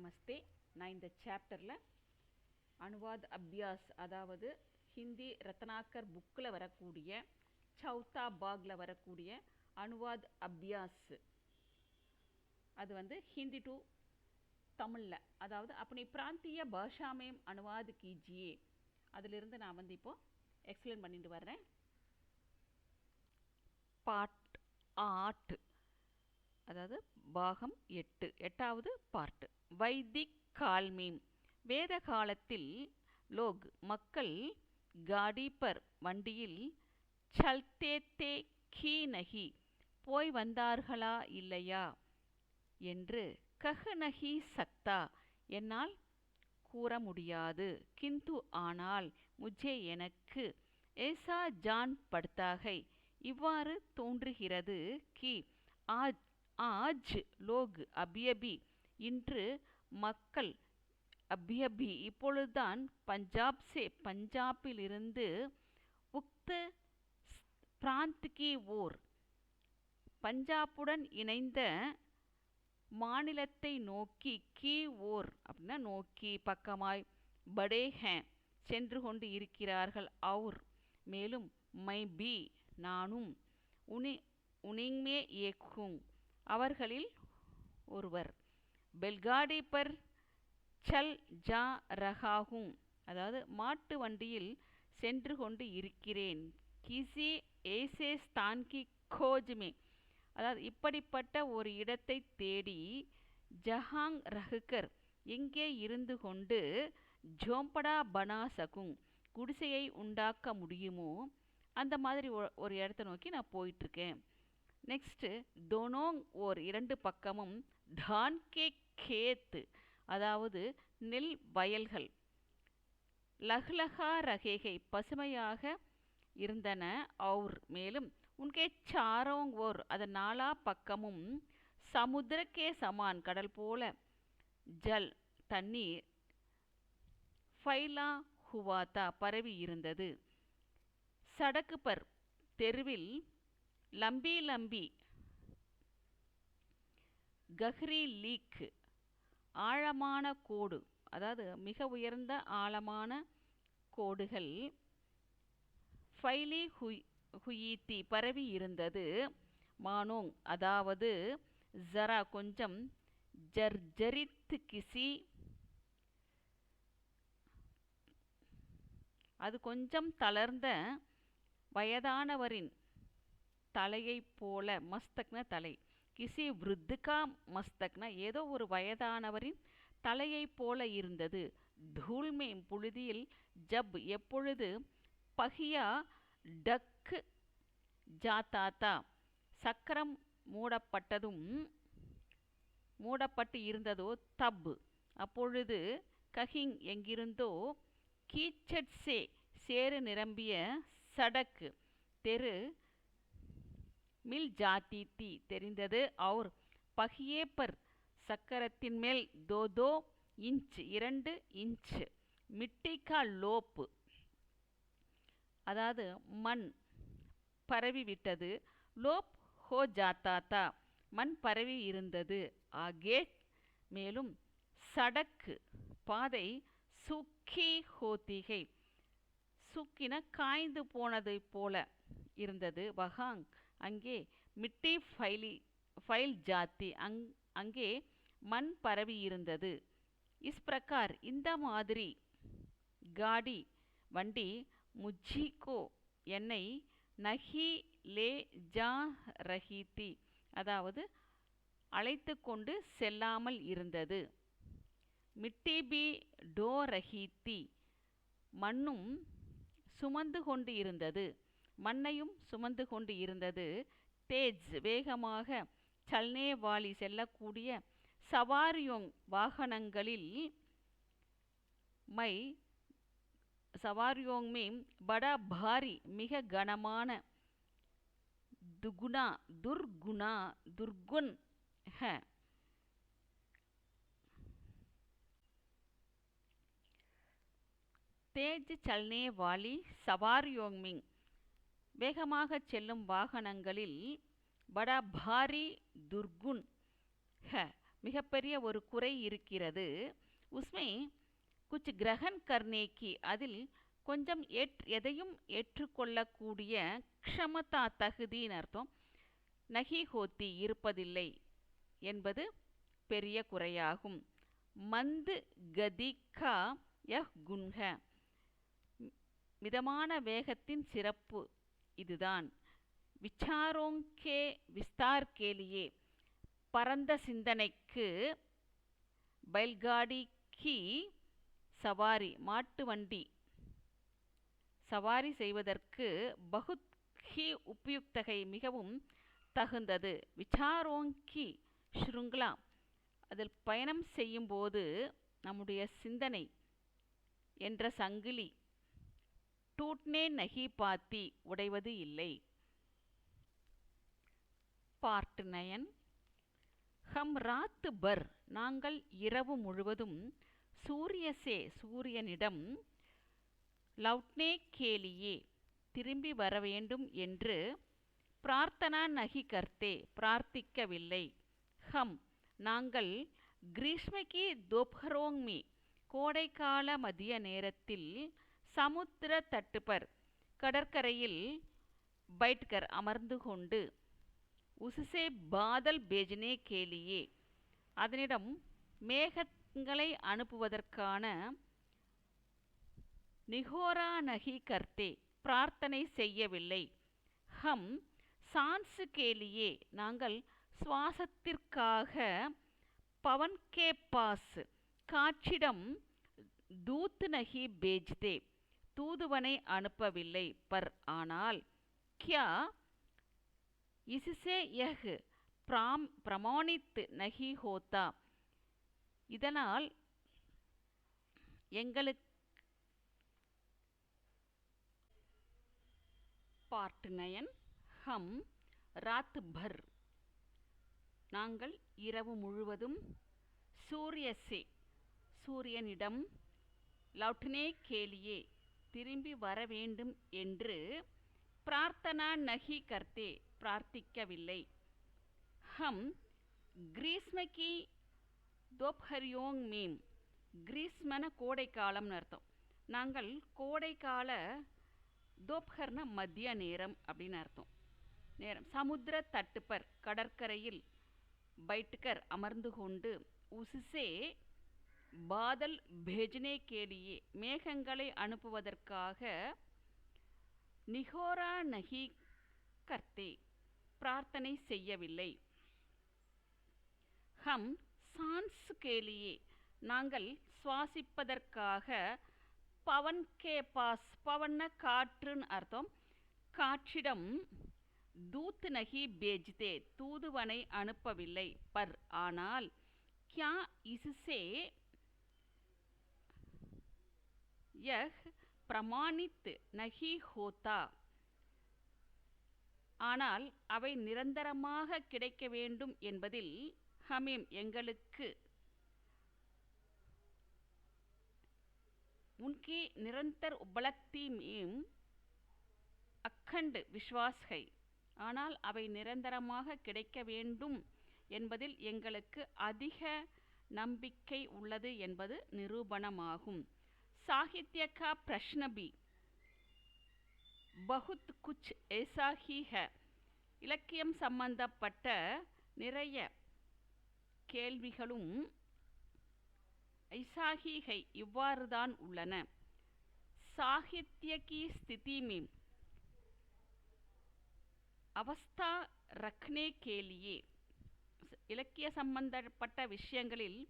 நமஸ்தே. நான் இந்த சாப்டரில் அனுவாத் அபியாஸ், அதாவது ஹிந்தி ரத்னாக்கர் புக்கில் வரக்கூடிய சௌத்தா பாகில் வரக்கூடிய அனுவாத் அபியாஸ், அது ஹிந்தி டு தமிழில், அதாவது அப்படி பிராந்திய பாஷாமேம் அனுவாத் கீஜியே, அதிலிருந்து நான் இப்போ எக்ஸ்பிளைன் பண்ணிட்டு வர்றேன். பார்ட் 8, அதாவது பாகம் 8, 8வது பார்ட். வைதிக் கால்மீம், வேத காலத்தில் லோக் மக்கள் காடி பர் வண்டியில் சல்தே தே கி நஹி போய் வந்தார்களா இல்லையா என்று கஹ் நஹி சக்தா என்னால் கூற முடியாது. கிந்து ஆனால் முஜே எனக்கு ஏசா ஜான் படுத்தாகை இவ்வாறு தோன்றுகிறது கி ஆஜ் லோக் அபியபி இன்று மக்கள் அபியபி இப்பொழுதுதான் பஞ்சாபிலிருந்து உக்த பிராந்த் கி ஓர் பஞ்சாபுடன் இணைந்த மாநிலத்தை நோக்கி, கி ஓர் அப்படின்னா நோக்கி, பக்கமாய், படே ஹே சென்று கொண்டு இருக்கிறார்கள். அவுர் மேலும், மை பி நானும், உனிங்மே ஏக்கும் அவர்களில் ஒருவர், பெல்காடி பர் சல் ஜா ரஹாகும் அதாவது மாட்டு வண்டியில் சென்று கொண்டு இருக்கிறேன். கிசி ஏசே ஸ்தான் கி கோஜ்மே அதாவது இப்படிப்பட்ட ஒரு இடத்தை தேடி, ஜஹாங் ரஹ்கர் எங்கே இருந்து கொண்டு, ஜோம்படா பனா சகுங் குடிசையை உண்டாக்க முடியுமோ அந்த மாதிரி ஒரு இடத்தை நோக்கி நான் போயிட்டுருக்கேன். நெக்ஸ்ட்டு டொனோங் ஓர் இரண்டு பக்கமும், டான் கே கேத் அதாவது நெல் வயல்கள், லஹ்லஹா ரகேகை பசுமையாக இருந்தன. அவுர் மேலும், உன்கே சாரோங் ஓர் அதன் நாலா பக்கமும், சமுத்திரக்கே சமான் கடல் போல, ஜல் தண்ணீர், ஃபைலா ஹுவாத்தா பரவி இருந்தது. சடக்கு பர் தெருவில், லம்பி லம்பி கஹ்ரி லீக் ஆழமான கோடு அதாவது மிக உயர்ந்த ஆழமான கோடுகள், ஃபைலி ஹுயீத்தி பரவி இருந்தது. மானோங் அதாவது ஜரா கொஞ்சம், ஜர்ஜரித் கிசி அது கொஞ்சம் தளர்ந்த வயதானவரின் தலையை போல, மஸ்தக்ன தலை, கிசி விருத்துகா மஸ்தக்ன ஏதோ ஒரு வயதானவரின் தலையை போல இருந்தது. தூள்மேம் புழுதியில், ஜப் எப்பொழுது, பஹியா டக் ஜாத்தாத்தா சக்கரம் மூடப்பட்டு இருந்ததோ, தப் அப்பொழுது, கஹிங் எங்கிருந்தோ, கீச்சட் சே சேறு நிரம்பிய, சடக் தெரு, மில் ஜாத்தி தீ தெரிந்தது. அவுர் பஹியே பர் சக்கரத்தின் மேல், தோ இன்ச் 2 இன்ச், மிட்டி கா லோப் அதாவது மண் பரவிவிட்டது. லோப் ஹோ ஜாத்தாத்தா மண் பரவி இருந்தது. ஆகே மேலும், சடக் பாதை, சுக்கி ஹோத்திகை சுக்கின காய்ந்து போனதை போல இருந்தது. வஹாங் அங்கே, மிட்டி ஃபைல் ஜாத்தி அங்கே மண் பரவி இருந்தது. இஸ் பிரகார் இந்த மாதிரி, காடி வண்டி, முஜ்ஜிகோ என்னை, நஹி லே ஜா ரஹீத்தி அதாவது அழைத்து கொண்டு செல்லாமல் இருந்தது. மிட்டி பி டோ ரஹீத்தி மண்ணும் சுமந்து கொண்டு இருந்தது, மண்ணையும் சுமந்து கொண்டு இருந்தது. தேஜ் வேகமாக, சல்னே வாலி செல்லக்கூடிய, சவாரியோங் வாகனங்களில், மை சவாரியோங் மேம் படா பாரி மிக கனமான, துர்குன் ஹ தேஜ் சல்னே வாலி சவாரியோங் மிங் வேகமாக செல்லும் வாகனங்களில், படா பாரி துர்குன் ஹ மிகப்பெரிய ஒரு குறை இருக்கிறது. உஸ்மே குச் கிரகன் கர்னேக்கி அதில் கொஞ்சம் எதையும் ஏற்றுக்கொள்ளக்கூடிய க்ஷமதா தகுதின்னு அர்த்தம். நகி ஹோத்தி இருப்பதில்லை என்பது பெரிய குறையாகும். மந்து கதிகா யஹ் குன்ஹ மிதமான வேகத்தின் சிறப்பு இதுதான். விச்சாரோங்கே விஸ்தார் கேலியே பரந்த சிந்தனைக்கு பைல்காடி கி சவாரி மாட்டு வண்டி சவாரி செய்வதற்கு பகுத் ஹி உபயுக்தகை மிகவும் தகுந்தது. விச்சாரோங்கி ஷ்ருங்லா அதில் பயணம் செய்யும்போது நம்முடைய சிந்தனை என்ற சங்கிலி டூட்னே நகி பாத்தி உடைவது இல்லை. பார்ட் 9. ஹம் ராத் பர் நாங்கள் இரவு முழுவதும் சூரியசே சூரியனிடம் லவுட்னே கேலியே திரும்பி வர வேண்டும் என்று பிரார்த்தனா நகி கர்த்தே பிரார்த்திக்கவில்லை. ஹம் நாங்கள் கிரீஷ்மகி தோப்ஹரோங்மி கோடைக்கால மதிய நேரத்தில் சமுத்திர தட்டுப்பர் கடற்கரையில் பைட்கர் அமர்ந்து கொண்டு உசுசே பாதல் பேஜ்னே கேலியே அதனிடம் மேகங்களை அனுப்புவதற்கான நிகோரா நகி கர்த்தே பிரார்த்தனை செய்யவில்லை. ஹம் சான்ஸ் கேலியே நாங்கள் சுவாசத்திற்காக பவன் கே பாஸ் காற்றிடம் தூத் நகி பேஜ்தே தூதுவனை அனுப்பவில்லை. பர் ஆனால் கியா இசுசே யஹ் பிரமாணித் நகி ஹோத்தா இதனால் எங்களுக்கு பார்ட் 9. ஹம் ராத் பர் நாங்கள் இரவு முழுவதும் சூரியசே சூரியனிடம் லவுட்னே கேலியே திரும்பி வர வேண்டும் என்று பிரார்த்தனா நகி கர்த்தே பிரார்த்திக்கவில்லை. ஹம் கிரீஸ்மகி தோப்ஹரியோங் மீம் கிரீஸ்மன கோடைக்காலம்னு அர்த்தம். நாங்கள் கோடைக்கால தோப்ஹர்னா மதிய நேரம் அப்படின்னு அர்த்தம். நேரம் சமுத்திர தட்டுப்பர் கடற்கரையில் பைட்கர் அமர்ந்து கொண்டு உசுசே பாதல் பேஜ்னே கேலியே மேகங்களை அனுப்புவதற்காக நிகோரா நகி கர்த்தே பிரார்த்தனை செய்யவில்லை. ஹம் சான்ஸ் கேலியே நாங்கள் சுவாசிப்பதற்காக பவன் கே பாஸ் பவன்ன காற்றுன்னு அர்த்தம் காற்றிடம் தூத் நகி பேஜ்தே தூதுவனை அனுப்பவில்லை. பர் ஆனால் கியா இசுசே யஹ் பிரமாணித் நகி ஹோத்தா ஆனால் அவை நிரந்தரமாக கிடைக்க வேண்டும் என்பதில் ஹமீம் எங்களுக்கு உன்கி நிரந்தர் உபலக்தி மீம் அக்கண்ட் விஸ்வாஸ் ஹை ஆனால் அவை நிரந்தரமாக கிடைக்க வேண்டும் என்பதில் எங்களுக்கு அதிக நம்பிக்கை உள்ளது என்பது நிரூபணமாகும். साहित्य का प्रश्न भी बहुत कुछ ऐसा ही है இலக்கியம் சம்பந்தப்பட்ட நிறைய கேள்விகளும் ऐसा ही है இவ்வாறுதான் உள்ளன. साहित्य की स्थिति में अवस्था रखने के लिए இலக்கிய சம்பந்தப்பட்ட விஷயங்களில்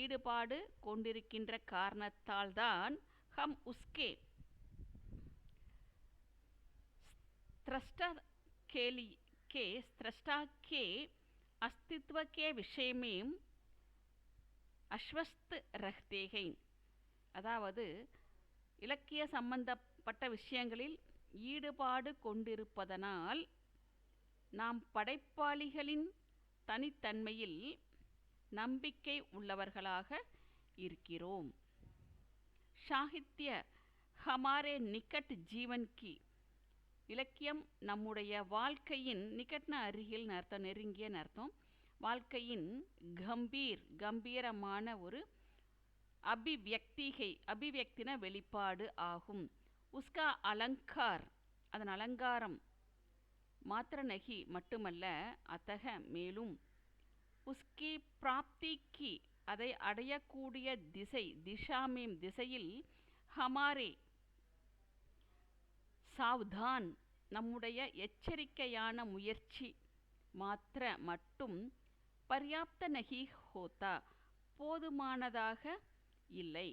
ஈடுபாடு கொண்டிருக்கின்ற காரணத்தால் தான் ஹம் உஸ்கே स्रष्टा के अस्तित्व के विषय में அஸ்வஸ்த் ரஹ்தே ஹை அதாவது இலக்கிய சம்பந்தப்பட்ட விஷயங்களில் ஈடுபாடு கொண்டிருப்பதனால் நாம் படைப்பாளிகளின் தனித்தன்மையில் நம்பிக்கை உள்ளவர்களாக இருக்கிறோம். சாகித்ய ஹமாரே நிகட் ஜீவன் கி இலக்கியம் நம்முடைய வாழ்க்கையின் நிகட்ன அருகில் அர்த்தம் நெருங்கிய அர்த்தம் வாழ்க்கையின் கம்பீரமான ஒரு அபிவியக்தின வெளிப்பாடு ஆகும். உஸ்கா அலங்கார், அதன் அலங்காரம் மாத்திர நகி மட்டுமல்ல, அத்தக மேலும் உஸ்கி பிராப்திக்கு அதை அடையக்கூடிய திசாமேம் திசையில் ஹமாரே சாவ்தான் நம்முடைய எச்சரிக்கையான முயற்சி மாத்திர மட்டும் பர்யாப்த நகி ஹோதா போதுமானதாக இல்லை.